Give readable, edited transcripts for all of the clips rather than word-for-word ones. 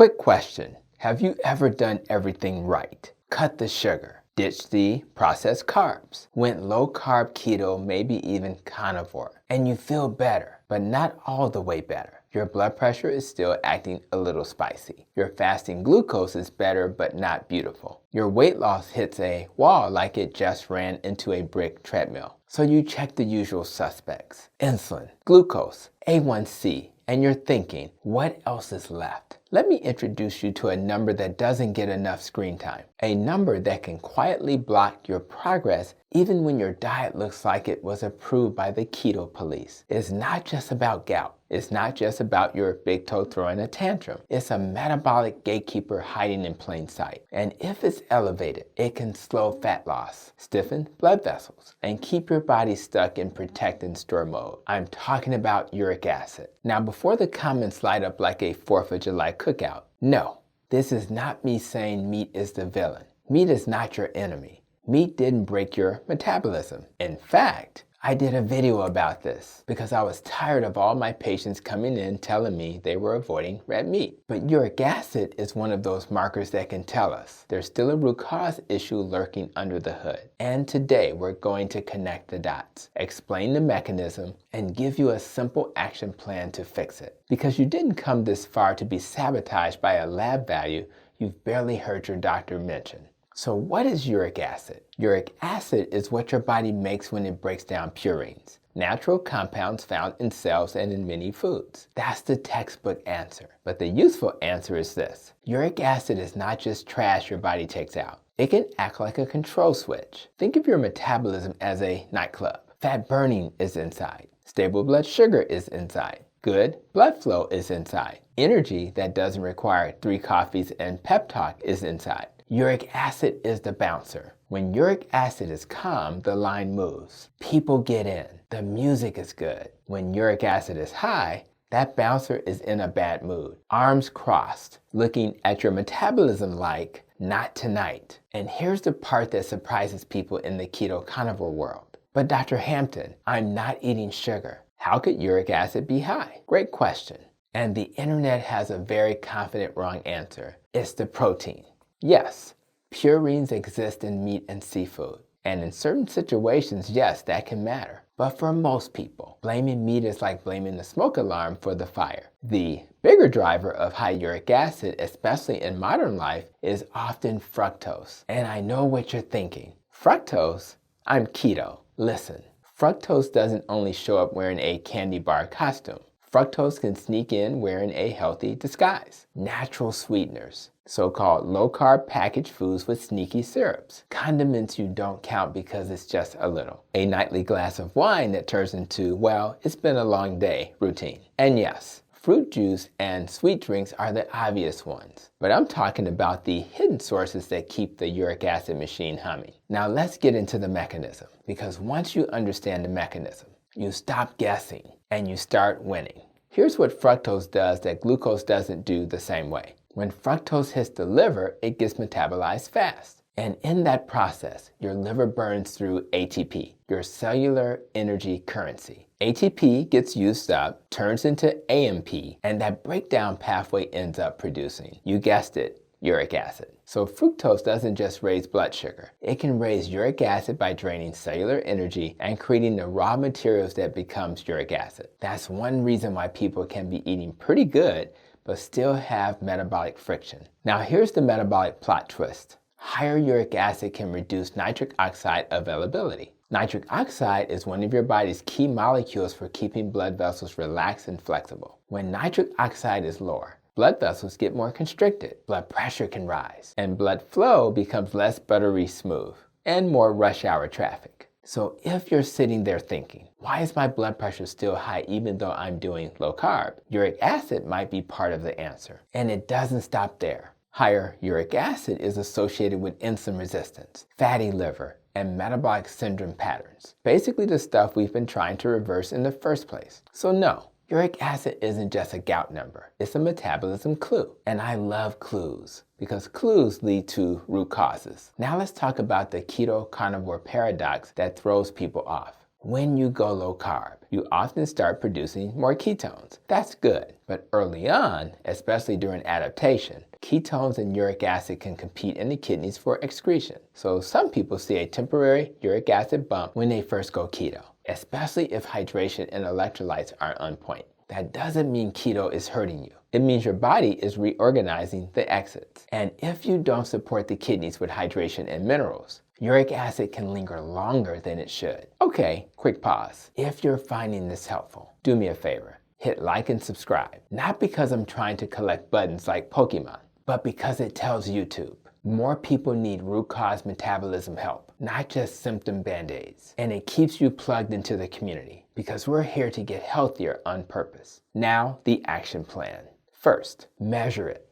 Quick question. Have you ever done everything right? Cut the sugar, ditched the processed carbs, went low carb, keto, maybe even carnivore, and you feel better, but not all the way better. Your blood pressure is still acting a little spicy. Your fasting glucose is better, but not beautiful. Your weight loss hits a wall like it just ran into a brick treadmill. So you check the usual suspects: insulin, glucose, A1C, and you're thinking, what else is left? Let me introduce you to a number that doesn't get enough screen time. A number that can quietly block your progress even when your diet looks like it was approved by the keto police. It's not just about gout. It's not just about your big toe throwing a tantrum. It's a metabolic gatekeeper hiding in plain sight. And if it's elevated, it can slow fat loss, stiffen blood vessels, and keep your body stuck in protect and store mode. I'm talking about uric acid. Now, before the comments light up like a 4th of July cookout, no, this is not me saying meat is the villain. Meat is not your enemy. Meat didn't break your metabolism. In fact, I did a video about this because I was tired of all my patients coming in telling me they were avoiding red meat. But uric acid is one of those markers that can tell us there's still a root cause issue lurking under the hood. And today we're going to connect the dots, explain the mechanism, and give you a simple action plan to fix it. Because you didn't come this far to be sabotaged by a lab value you've barely heard your doctor mention. So what is uric acid? Uric acid is what your body makes when it breaks down purines, natural compounds found in cells and in many foods. That's the textbook answer. But the useful answer is this: uric acid is not just trash your body takes out. It can act like a control switch. Think of your metabolism as a nightclub. Fat burning is inside. Stable blood sugar is inside. Good blood flow is inside. Energy that doesn't require 3 coffees and pep talk is inside. Uric acid is the bouncer. When uric acid is calm, the line moves. People get in. The music is good. When uric acid is high, that bouncer is in a bad mood. Arms crossed, looking at your metabolism like, not tonight. And here's the part that surprises people in the keto carnivore world. But Dr. Hampton, I'm not eating sugar. How could uric acid be high? Great question. And the internet has a very confident wrong answer. It's the protein. Yes, purines exist in meat and seafood. And in certain situations, yes, that can matter. But for most people, blaming meat is like blaming the smoke alarm for the fire. The bigger driver of high uric acid, especially in modern life, is often fructose. And I know what you're thinking. Fructose? I'm keto. Listen, fructose doesn't only show up wearing a candy bar costume. Fructose can sneak in wearing a healthy disguise. Natural sweeteners, so-called low-carb packaged foods with sneaky syrups, condiments you don't count because it's just a little, a nightly glass of wine that turns into, well, it's been a long day routine. And yes, fruit juice and sweet drinks are the obvious ones, but I'm talking about the hidden sources that keep the uric acid machine humming. Now let's get into the mechanism, because once you understand the mechanism, you stop guessing and you start winning. Here's what fructose does that glucose doesn't do the same way. When fructose hits the liver, it gets metabolized fast. And in that process, your liver burns through ATP, your cellular energy currency. ATP gets used up, turns into AMP, and that breakdown pathway ends up producing, you guessed it, uric acid. So fructose doesn't just raise blood sugar. It can raise uric acid by draining cellular energy and creating the raw materials that becomes uric acid. That's one reason why people can be eating pretty good, but still have metabolic friction. Now here's the metabolic plot twist. Higher uric acid can reduce nitric oxide availability. Nitric oxide is one of your body's key molecules for keeping blood vessels relaxed and flexible. When nitric oxide is lower, blood vessels get more constricted, blood pressure can rise, and blood flow becomes less buttery smooth and more rush hour traffic. So if you're sitting there thinking, why is my blood pressure still high even though I'm doing low carb? Uric acid might be part of the answer. And it doesn't stop there. Higher uric acid is associated with insulin resistance, fatty liver, and metabolic syndrome patterns. Basically the stuff we've been trying to reverse in the first place. So no, uric acid isn't just a gout number. It's a metabolism clue. And I love clues because clues lead to root causes. Now let's talk about the keto carnivore paradox that throws people off. When you go low carb, you often start producing more ketones. That's good, but early on, especially during adaptation, ketones and uric acid can compete in the kidneys for excretion. So some people see a temporary uric acid bump when they first go keto, especially if hydration and electrolytes are on point. That doesn't mean keto is hurting you. It means your body is reorganizing the exits. And if you don't support the kidneys with hydration and minerals, uric acid can linger longer than it should. Okay, quick pause. If you're finding this helpful, do me a favor. Hit like and subscribe. Not because I'm trying to collect buttons like Pokemon, but because it tells YouTube more people need root cause metabolism help, not just symptom band-aids. And it keeps you plugged into the community because we're here to get healthier on purpose. Now, the action plan. First, measure it.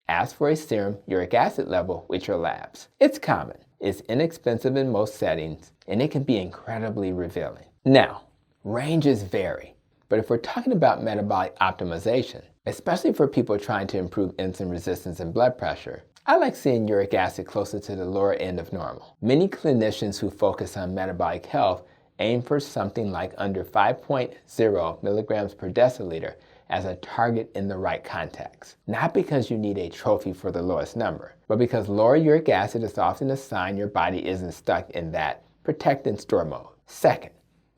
Ask for a serum uric acid level with your labs. It's common. It's inexpensive in most settings, and it can be incredibly revealing. Now, ranges vary, but if we're talking about metabolic optimization, especially for people trying to improve insulin resistance and blood pressure, I like seeing uric acid closer to the lower end of normal. Many clinicians who focus on metabolic health aim for something like under 5.0 milligrams per deciliter as a target in the right context. Not because you need a trophy for the lowest number, but because lower uric acid is often a sign your body isn't stuck in that protect and store mode. Second,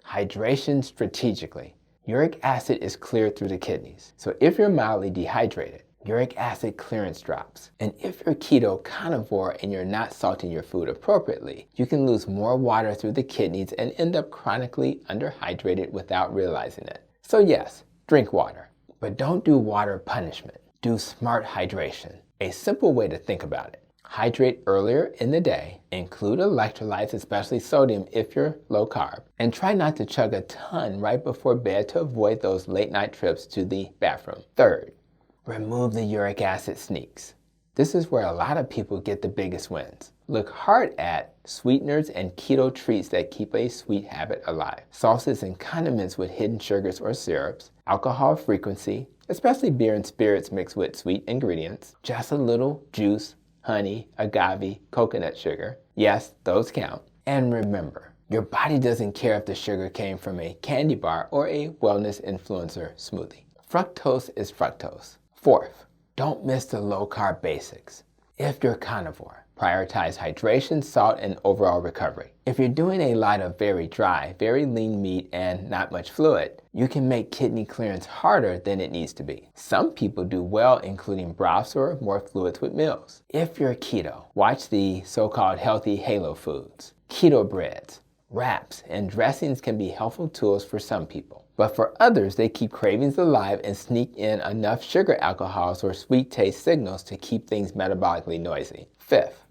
hydration strategically. Uric acid is cleared through the kidneys. So if you're mildly dehydrated, uric acid clearance drops. And if you're keto carnivore and you're not salting your food appropriately, you can lose more water through the kidneys and end up chronically underhydrated without realizing it. So yes, drink water. But don't do water punishment. Do smart hydration. A simple way to think about it. Hydrate earlier in the day, include electrolytes, especially sodium if you're low carb, and try not to chug a ton right before bed to avoid those late night trips to the bathroom. Third, remove the uric acid sneaks. This is where a lot of people get the biggest wins. Look hard at sweeteners and keto treats that keep a sweet habit alive. Sauces and condiments with hidden sugars or syrups, alcohol frequency, especially beer and spirits mixed with sweet ingredients, just a little juice, honey, agave, coconut sugar. Yes, those count. And remember, your body doesn't care if the sugar came from a candy bar or a wellness influencer smoothie. Fructose is fructose. Fourth, don't miss the low-carb basics. If you're carnivore, prioritize hydration, salt, and overall recovery. If you're doing a lot of very dry, very lean meat and not much fluid, you can make kidney clearance harder than it needs to be. Some people do well including broths or more fluids with meals. If you're keto, watch the so-called healthy halo foods. Keto breads, wraps, and dressings can be helpful tools for some people. But for others, they keep cravings alive and sneak in enough sugar alcohols or sweet taste signals to keep things metabolically noisy. Fifth,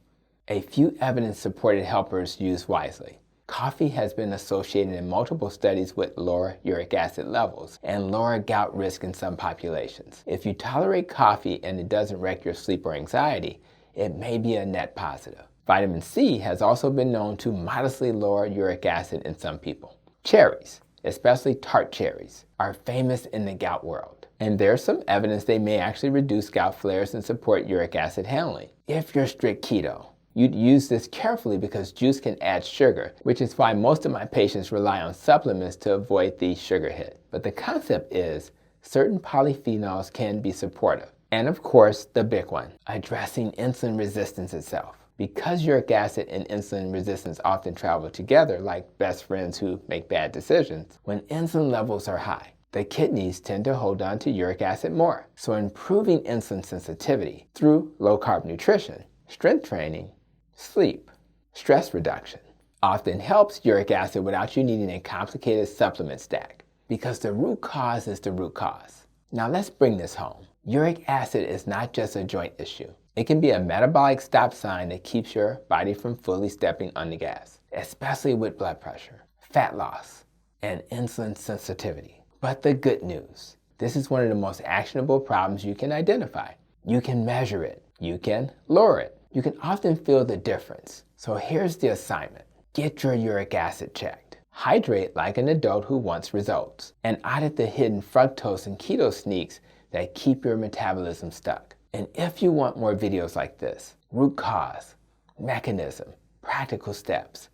a few evidence-supported helpers used wisely. Coffee has been associated in multiple studies with lower uric acid levels and lower gout risk in some populations. If you tolerate coffee and it doesn't wreck your sleep or anxiety, it may be a net positive. Vitamin C has also been known to modestly lower uric acid in some people. Cherries, especially tart cherries, are famous in the gout world. And there's some evidence they may actually reduce gout flares and support uric acid handling. If you're strict keto, you'd use this carefully because juice can add sugar, which is why most of my patients rely on supplements to avoid the sugar hit. But the concept is certain polyphenols can be supportive. And of course, the big one, addressing insulin resistance itself. Because uric acid and insulin resistance often travel together like best friends who make bad decisions, when insulin levels are high, the kidneys tend to hold on to uric acid more. So improving insulin sensitivity through low-carb nutrition, strength training, sleep, stress reduction often helps uric acid without you needing a complicated supplement stack. Because the root cause is the root cause. Now let's bring this home. Uric acid is not just a joint issue. It can be a metabolic stop sign that keeps your body from fully stepping on the gas, especially with blood pressure, fat loss, and insulin sensitivity. But the good news, this is one of the most actionable problems you can identify. You can measure it. You can lower it. You can often feel the difference. So here's the assignment. Get your uric acid checked. Hydrate like an adult who wants results. And audit the hidden fructose and keto sneaks that keep your metabolism stuck. And if you want more videos like this, root cause, mechanism, practical steps,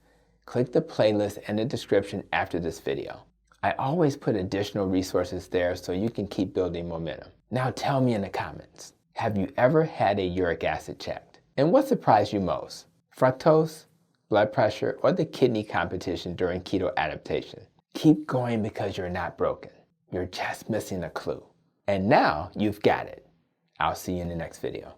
Click the playlist in the description after this video. I always put additional resources there so you can keep building momentum. Now tell me in the comments, have you ever had a uric acid checked? And what surprised you most? Fructose, blood pressure, or the kidney competition during keto adaptation? Keep going because you're not broken. You're just missing a clue. And now you've got it. I'll see you in the next video.